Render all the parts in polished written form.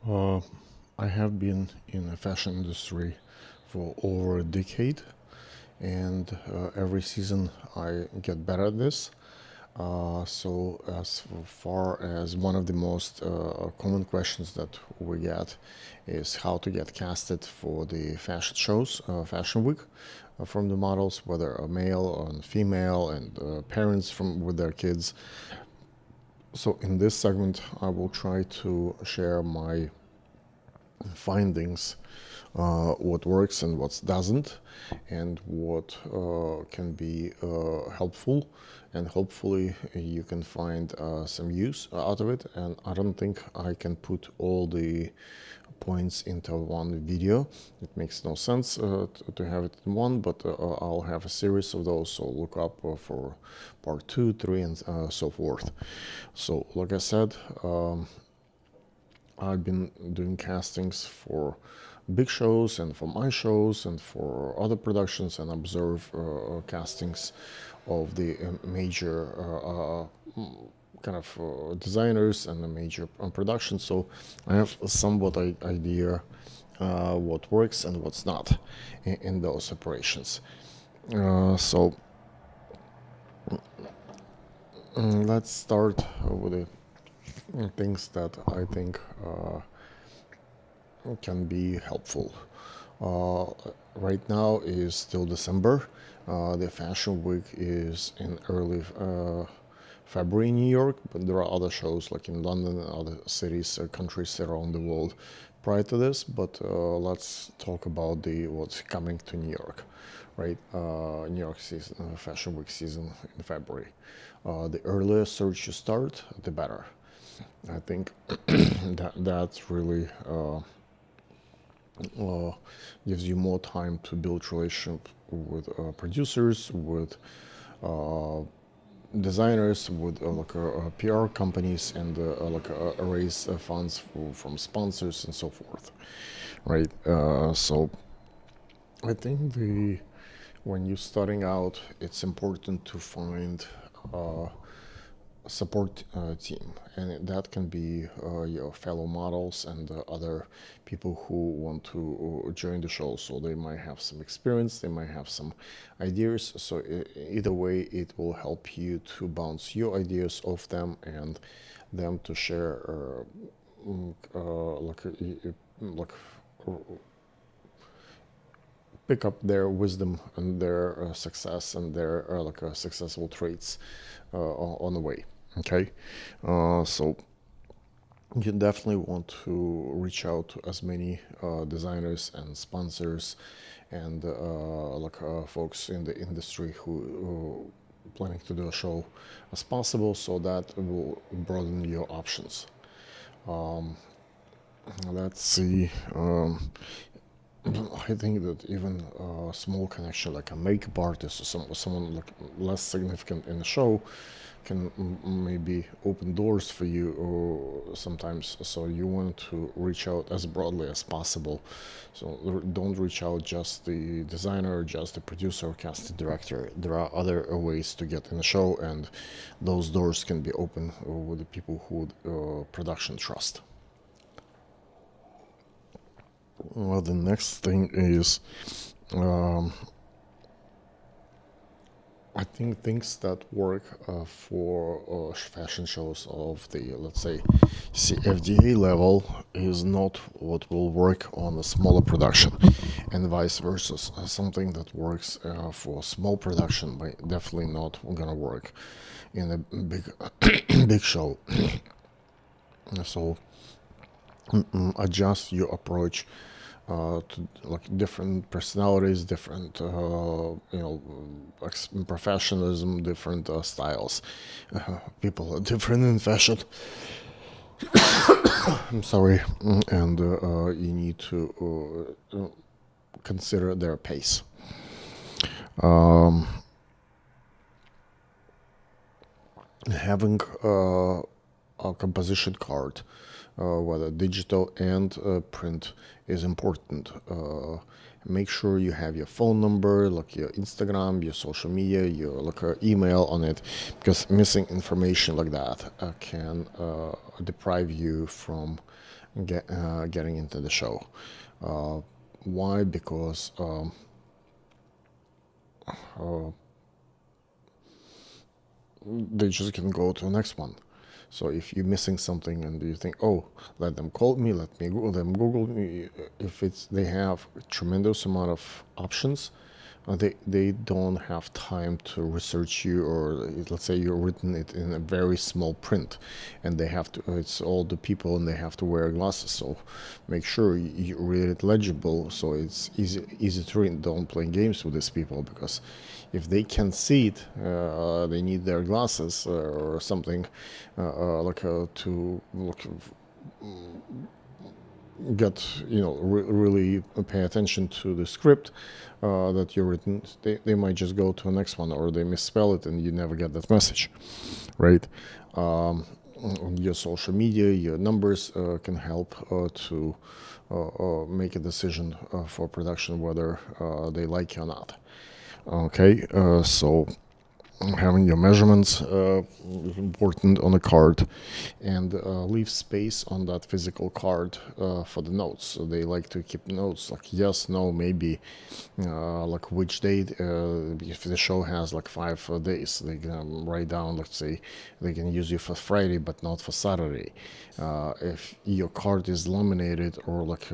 Uh, I have been in the fashion industry for over a decade, and every season I get better at this. So, as far as one of the most common questions that we get is how to get casted for the fashion shows, Fashion Week, from the models, whether a male or female, and parents from with their kids. So, in this segment, I will try to share my findings, what works and what doesn't, and what can be helpful, and hopefully you can find some use out of it. And I don't think I can put all the points into one video. It makes no sense to have it in one, but I'll have a series of those, so look up for part 2, 3, and so forth. So like I said, I've been doing castings for big shows and for my shows and for other productions, and observe castings of the major kind of designers and the major productions. So I have a somewhat idea what works and what's not in those operations. So let's start with the things that I think can be helpful. Uh, right now is still December. The Fashion Week is in early February in New York, but there are other shows like in London and other cities or countries around the world prior to this. But let's talk about the what's coming to New York, right? New York season, Fashion Week season in February. The earlier search you start, the better. I think that's really uh, gives you more time to build relationship with producers, with uh, designers, with PR companies, and raise funds from sponsors and so forth, right? So I think the when you're starting out, it's important to find support team, and that can be your fellow models and other people who want to join the show. So they might have some experience, they might have some ideas. So either way, it will help you to bounce your ideas off them and them to share like pick up their wisdom and their success and their successful traits on the way. Okay, so you definitely want to reach out to as many designers and sponsors and folks in the industry who planning to do a show as possible, so that will broaden your options. Let's see. I think that even a small connection like a makeup artist or someone like less significant in the show can maybe open doors for you or sometimes. So you want to reach out as broadly as possible. So don't reach out just the designer, just the producer or casting director. There are other ways to get in the show, and those doors can be open with the people who production trust. Well, the next thing is, um, I think things that work for fashion shows of the, let's say, CFDA level is not what will work on a smaller production, and vice versa. Something that works for small production might definitely not gonna work in a big, big show. So adjust your approach to like different personalities, different professionalism, different styles. People are different in fashion. I'm sorry, and you need to consider their pace. Um, Having a composition card, whether digital and print, is important. Make sure you have your phone number, like your Instagram, your social media, your email on it, because missing information like that can deprive you from getting into the show. Why? Because they just can go to the next one. So if you're missing something and you think, oh, let them call me, let me Google them, Google me. If they have a tremendous amount of options, they don't have time to research you, or let's say you're written it in a very small print, and they have to. It's all the people, and they have to wear glasses. So make sure you read it legible, so it's easy to read. Don't play games with these people, because if they can see it, they need their glasses or something to look get really pay attention to the script that you're written. They might just go to the next one, or they misspell it and you never get that message, right? Your social media, your numbers can help to make a decision for production whether they like you or not. Okay, so having your measurements is important on the card, and leave space on that physical card for the notes. So they like to keep notes like yes, no, maybe, like which date. If the show has like 5 days, they can write down, let's say they can use you for Friday but not for Saturday. If your card is laminated or like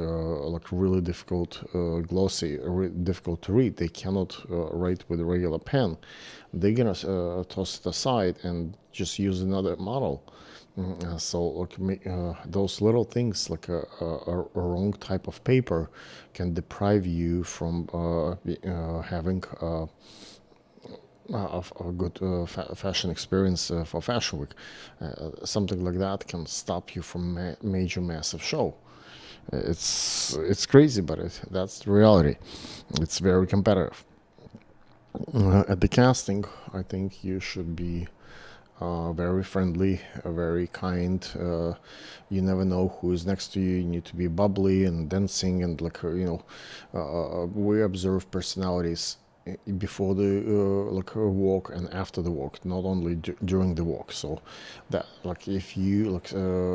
really difficult, glossy, difficult to read, they cannot write with a regular pen. They're gonna toss it aside and just use another model. So those little things, like a wrong type of paper, can deprive you from having a good fashion experience for Fashion Week. Something like that can stop you from major massive show. It's crazy, but that's the reality. It's very competitive. At the casting, I think you should be very friendly, very kind. You never know who is next to you. You need to be bubbly and dancing, and we observe personalities before the walk and after the walk, not only during the walk. So that, like, if you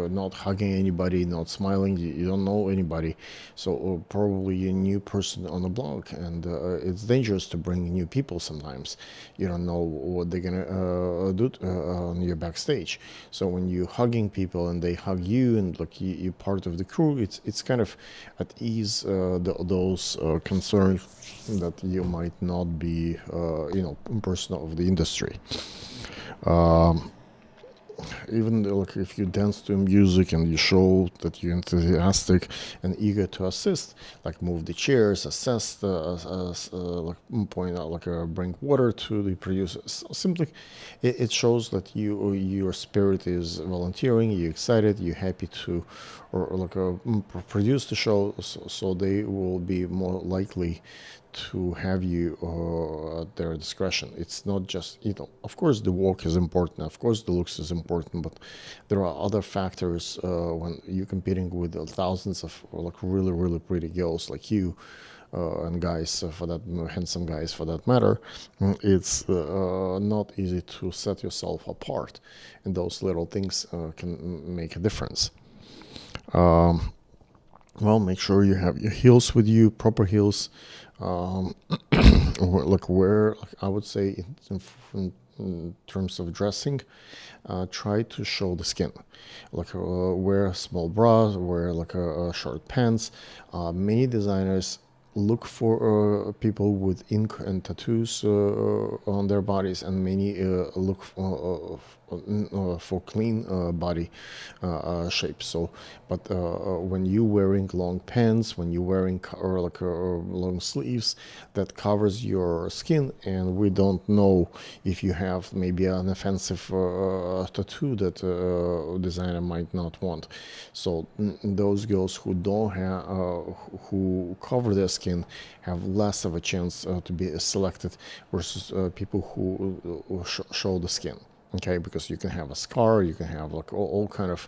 not hugging anybody, not smiling, you don't know anybody. So probably a new person on the block, and it's dangerous to bring new people. Sometimes you don't know what they're gonna do on your backstage. So when you're hugging people and they hug you, and you're part of the crew, it's kind of at ease those concerns that you might not be person of the industry. Even if you dance to music and you show that you're enthusiastic and eager to assist, like move the chairs, assist, point out, bring water to the producers. Simply, it shows that your spirit is volunteering. You're excited. You're happy to, produce the show. So they will be more likely to have you at their discretion. It's not just, of course the walk is important, of course the looks is important, but there are other factors when you're competing with thousands of really, really pretty girls like you, and guys, for that, handsome guys for that matter. It's not easy to set yourself apart, and those little things can make a difference. Well, make sure you have your heels with you, proper heels. Where I would say in terms of dressing, try to show the skin. Wear small bras, wear short pants. Many designers look for people with ink and tattoos on their bodies, and many look for clean body shape. So, but when you wearing long pants, when you wearing long sleeves that covers your skin, and we don't know if you have maybe an offensive tattoo that designer might not want. So those girls who don't have who cover their skin have less of a chance to be selected versus people who show the skin. Okay, because you can have a scar, you can have all kind of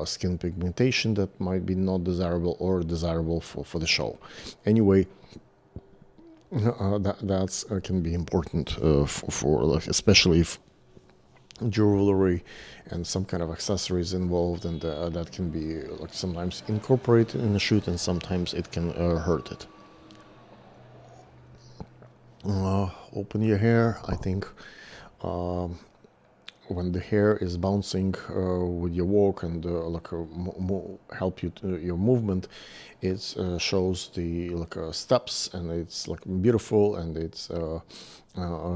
skin pigmentation that might be not desirable or desirable for the show. Anyway, that's can be important for especially if jewelry and some kind of accessories involved, and that can be like sometimes incorporated in the shoot, and sometimes it can hurt it. Open your hair. I think when the hair is bouncing with your walk and help you to your movement, it shows the steps, and it's like beautiful, and it's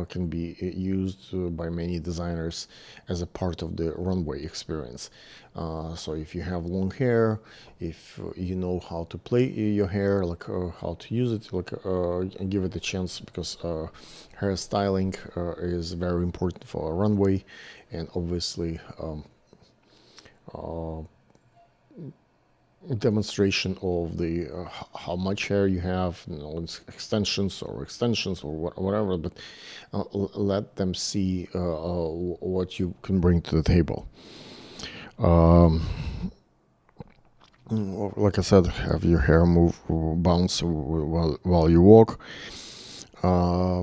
can be used by many designers as a part of the runway experience. So if you have long hair, if you know how to play your hair, how to use it, and give it a chance, because hairstyling is very important for a runway, and obviously demonstration of the how much hair you have, extensions or whatever, but let them see what you can bring to the table. Like I said, have your hair bounce while you walk.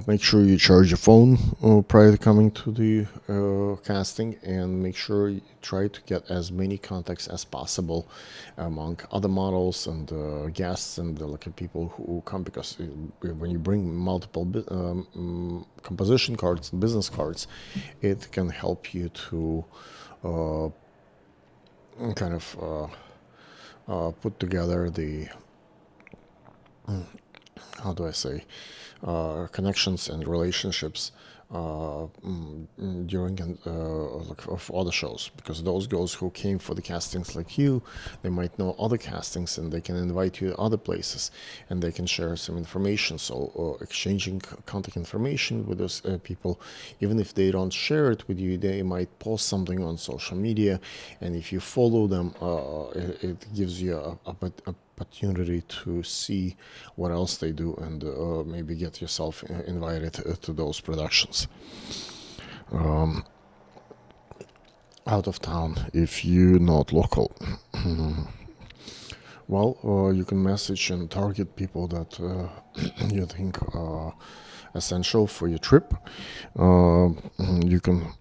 Make sure you charge your phone prior to coming to the casting, and make sure you try to get as many contacts as possible among other models and guests and people who come, because when you bring multiple composition cards and business cards, it can help you to kind of put together the how do I say connections and relationships during of other shows, because those girls who came for the castings like you, they might know other castings, and they can invite you to other places, and they can share some information. So exchanging contact information with those people, even if they don't share it with you, they might post something on social media, and if you follow them, it gives you a opportunity to see what else they do, and maybe get yourself invited to those productions. Out of town, if you're not local, well, you can message and target people that you think are essential for your trip. You can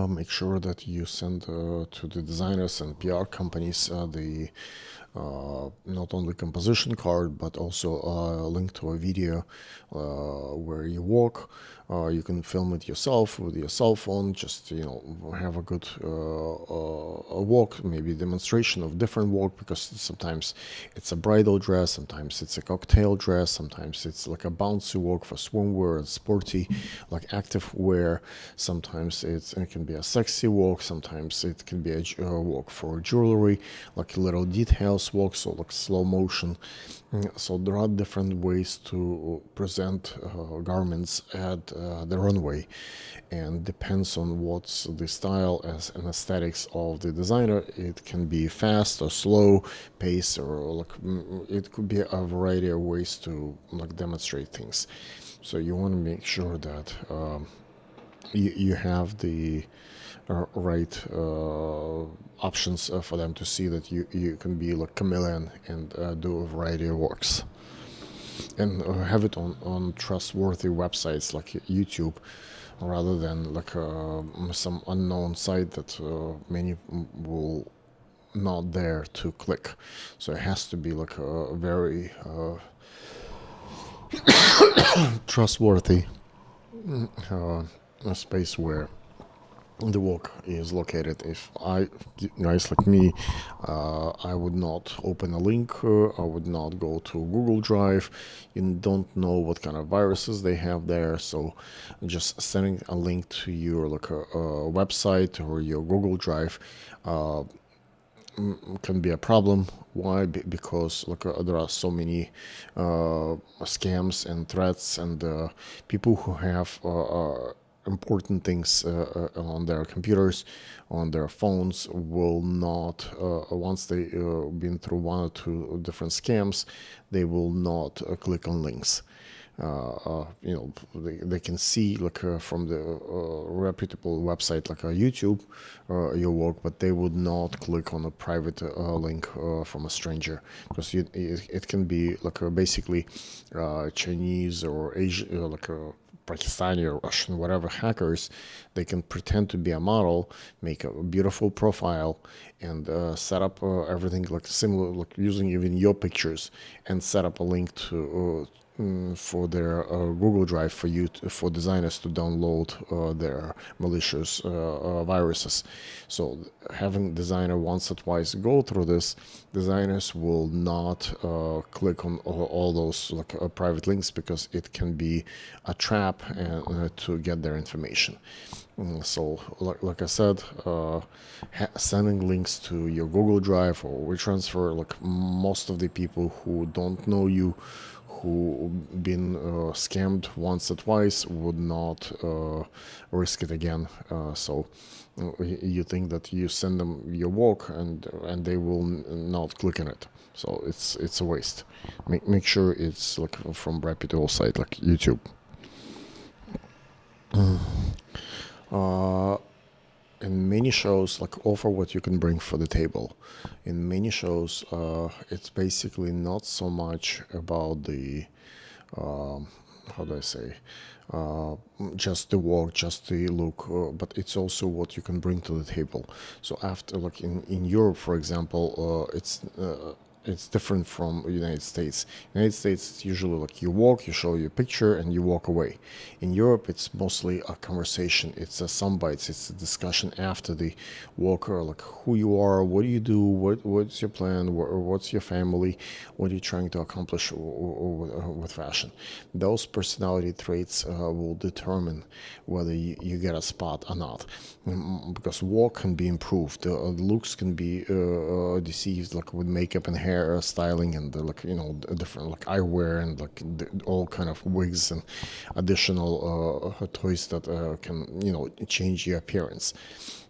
make sure that you send to the designers and PR companies the not only composition card, but also a link to a video where you walk. You can film it yourself with your cell phone, just have a good a walk, maybe demonstration of different walk, because sometimes it's a bridal dress, sometimes it's a cocktail dress, sometimes it's like a bouncy walk for swimwear and sporty like active wear, sometimes it can be a sexy walk, sometimes it can be a walk for jewelry, like little details walk, so like slow motion. So there are different ways to present garments at the runway, and depends on what's the style as and aesthetics of the designer. It can be fast or slow pace, or it could be a variety of ways to demonstrate things. So you want to make sure that you have the right options for them to see that you can be like chameleon and do a variety of works, and have it on trustworthy websites like YouTube, rather than some unknown site that many will not dare to click. So it has to be like a very trustworthy a space where the walk is located. If guys like me, I would not open a link, I would not go to Google Drive. You don't know what kind of viruses they have there, so just sending a link to your a website or your Google Drive can be a problem. Why? Because there are so many scams and threats, and people who have important things on their computers, on their phones, will not, once they been through one or two different scams, they will not click on links. They can see from the reputable website like a YouTube your work, but they would not click on a private link from a stranger, because it can be basically Chinese or Asian Pakistani or Russian, whatever hackers, they can pretend to be a model, make a beautiful profile, and set up everything like similar, like using even your pictures, and set up a link to for their Google Drive for you for designers to download their malicious viruses. So having designer once or twice go through this, designers will not click on all those like private links, because it can be a trap and to get their information. So, like I said, sending links to your Google Drive or WeTransfer, like most of the people who don't know you, who been scammed once or twice, would not risk it again. So you think that you send them your work, and they will not click on it. So it's a waste. Make sure it's like from reputable site like YouTube. In many shows, like offer what you can bring for the table. In many shows, it's basically not so much about the how do I say, just the walk, just the look, but it's also what you can bring to the table. So after, like in Europe, for example, it's different from the United States. United States, it's usually like you walk, you show your picture, and you walk away. In Europe, it's mostly a conversation. It's a soundbites. It's a discussion after the walk, or like who you are, what do you do, what's your plan, what's your family, what are you trying to accomplish with fashion. Those personality traits will determine whether you get a spot or not, because walk can be improved, looks can be deceived, like with makeup and hair styling, and like different like eyewear, and like all kind of wigs and additional toys that can change your appearance.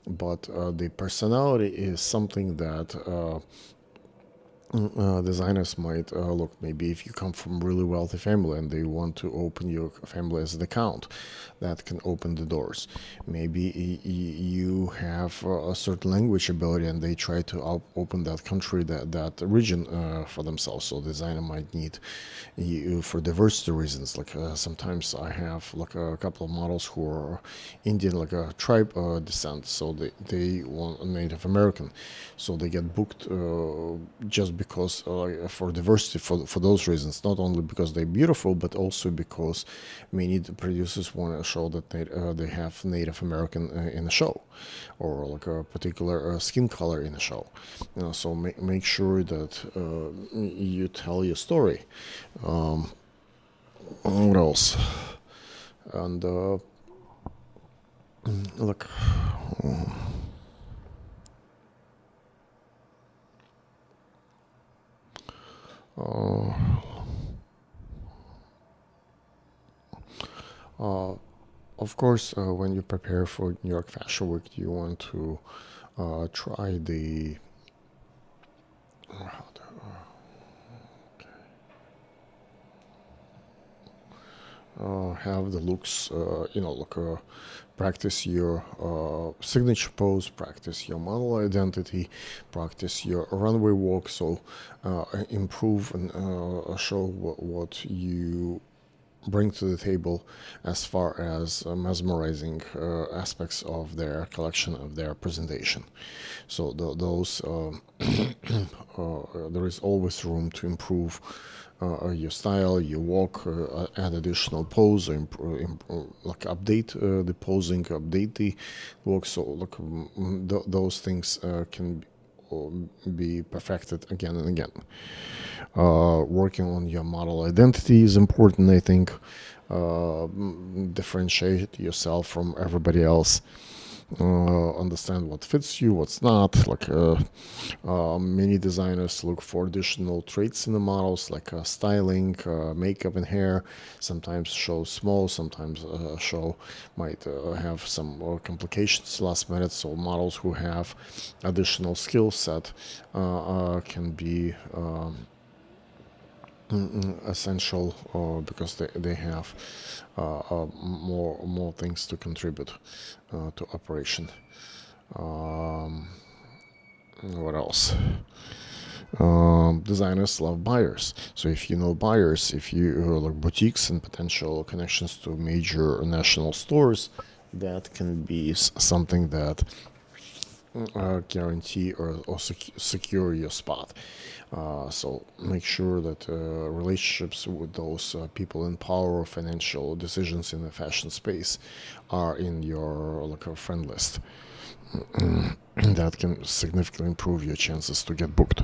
But the personality is something that designers might look. Maybe if you come from really wealthy family and they want to open your family as an account, that can open the doors. Maybe you have a certain language ability and they try to open that country, that region for themselves. So designer might need you for diversity reasons. Like sometimes I have like a couple of models who are Indian, like a tribe descent, so they want a Native American, so they get booked just because for diversity, for those reasons, not only because they're beautiful, but also because many producers want to show that they have Native American in the show, or like a particular skin color in the show. So make sure that you tell your story. What else? And look. Of course, when you prepare for New York Fashion Week, you want to try the have the looks, practice your signature pose, practice your model identity, practice your runway walk, so improve and show what you bring to the table as far as mesmerizing aspects of their collection, of their presentation. So those there is always room to improve your style, your walk, add additional pose, or like update the posing, update the walk. So like those things can be perfected again and again. Working on your model identity is important, I think. Differentiate yourself from everybody else. Understand what fits you, what's not. Like many designers look for additional traits in the models, like styling, makeup, and hair. Sometimes show small, sometimes show might have some complications last minute. So models who have additional skill set can be essential because they have more things to contribute to operation. What else? designers love buyers. So if you know buyers, if you like boutiques and potential connections to major national stores, that can be something that guarantee or secure your spot. So make sure that relationships with those people in power or financial decisions in the fashion space are in your like a friend list. That can significantly improve your chances to get booked.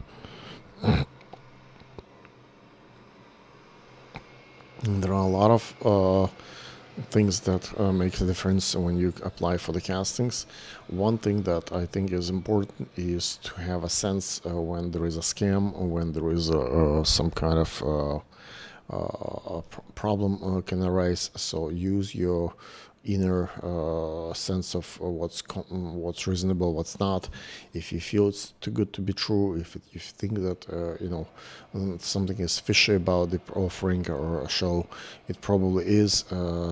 There are a lot of things that make a difference when you apply for the castings. One thing that I think is important is to have a sense when there is a scam or when there is some kind of problem can arise. So use your inner sense of what's reasonable, what's not. If you feel it's too good to be true, if you think that something is fishy about the offering or a show, it probably is.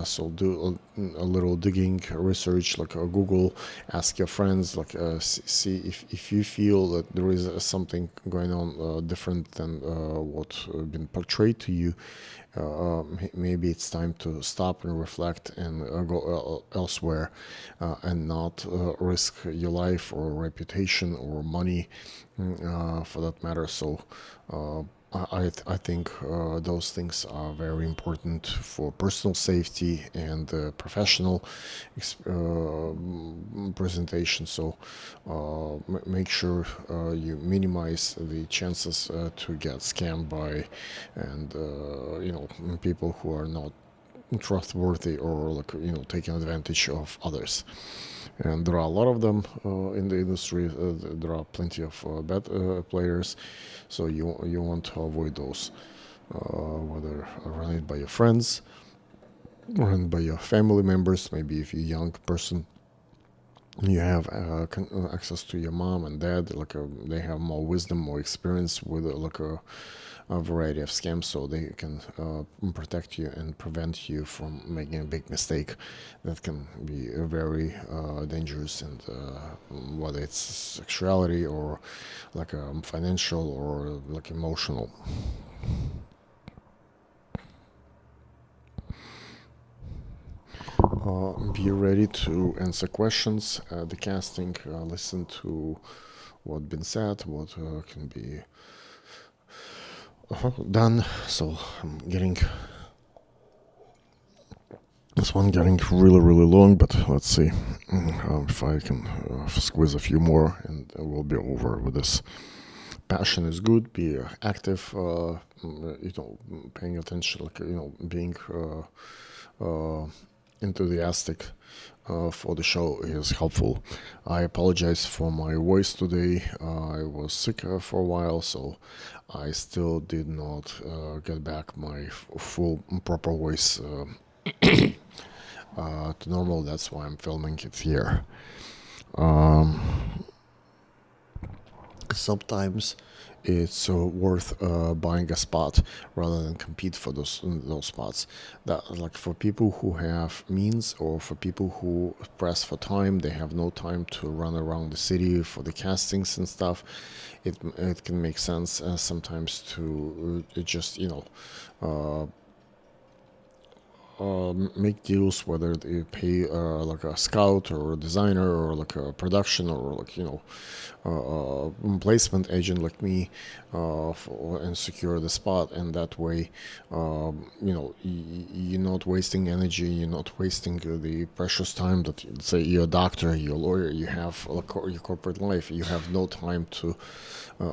So do a little digging, research, like Google, ask your friends, like see if you feel that there is something going on different than what been portrayed to you. Maybe it's time to stop and reflect and go elsewhere and not risk your life or reputation or money for that matter. So I think those things are very important for personal safety and professional presentation. So make sure you minimize the chances to get scammed by and people who are not trustworthy or like taking advantage of others. And there are a lot of them in the industry. There are plenty of bad players, so you want to avoid those. Whether run it by your friends, run by your family members. Maybe if you're a young person, you have access to your mom and dad. Like they have more wisdom, more experience with like a variety of scams, so they can protect you and prevent you from making a big mistake that can be very dangerous, and whether it's sexuality or like financial or like emotional. Be ready to answer questions at the casting, listen to what's been said, what can be done. So I'm getting this one getting really long, but let's see if I can squeeze a few more and we'll be over with this. Passion is good. Be active. Paying attention, like being enthusiastic for the show is helpful. I apologize for my voice today. I was sick for a while, so I still did not get back my full proper voice to normal. That's why I'm filming it here. Sometimes it's worth buying a spot rather than compete for those spots. That, like, for people who have means or for people who press for time, they have no time to run around the city for the castings and stuff. It can make sense sometimes to just make deals, whether they pay like a scout or a designer or like a production or like placement agent like me and secure the spot. And that way you're not wasting energy, you're not wasting the precious time that, say, you're a doctor, you're a lawyer, you have your corporate life, you have no time to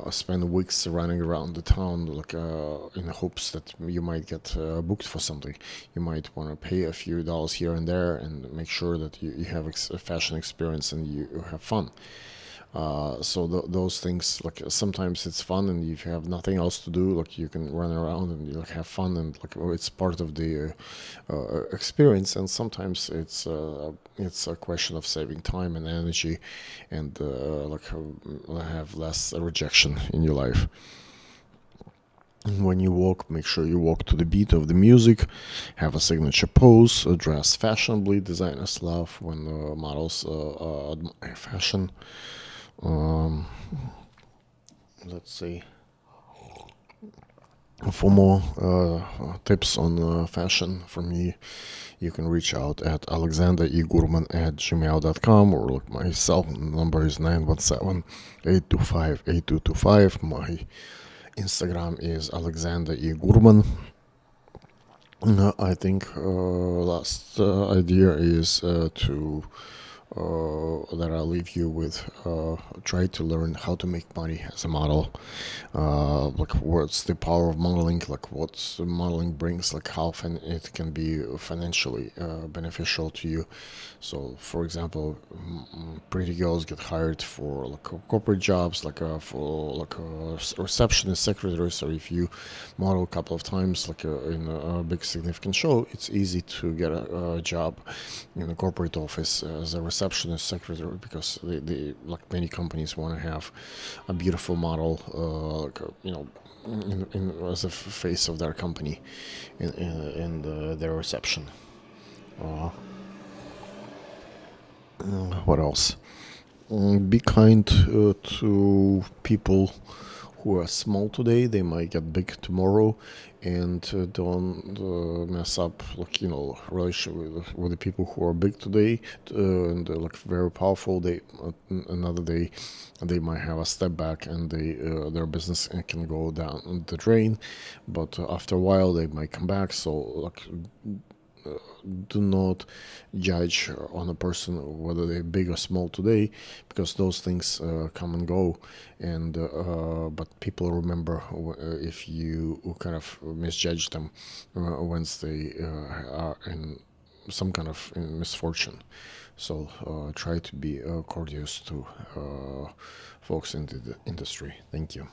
spend weeks running around the town like in hopes that you might get booked for something. You might want to pay a few dollars here and there and make sure that you have a fashion experience and you have fun. So those things, like, sometimes it's fun and if you have nothing else to do, like, you can run around and like have fun and like it's part of the experience. And sometimes it's a question of saving time and energy and have less rejection in your life. When you walk, make sure you walk to the beat of the music, have a signature pose, dress fashionably. Designers love when models admire fashion. Let's see. For more tips on fashion from me, you can reach out at alexanderegurman@gmail.com, or look, my cell number is 917-825-8225. My Instagram is alexanderegurman. I think last idea is that I leave you with try to learn how to make money as a model. Like what's the power of modeling, like what modeling brings, like how it can be financially beneficial to you. So for example, pretty girls get hired for like corporate jobs, like for like receptionist, secretaries, or if you model a couple of times like in a big significant show, it's easy to get a job in a corporate office as a receptionist, secretary, because they like many companies want to have a beautiful model, like as a face of their company in their reception. What else? Be kind to people who are small today. They might get big tomorrow, and don't mess up, like relationship with the people who are big today and like very powerful. They another day they might have a step back, and their business can go down the drain. But after a while, they might come back. So like, do not judge on a person whether they're big or small today, because those things come and go, and but people remember if you kind of misjudge them once they are in some kind of misfortune. So try to be courteous to folks in the industry. Thank you.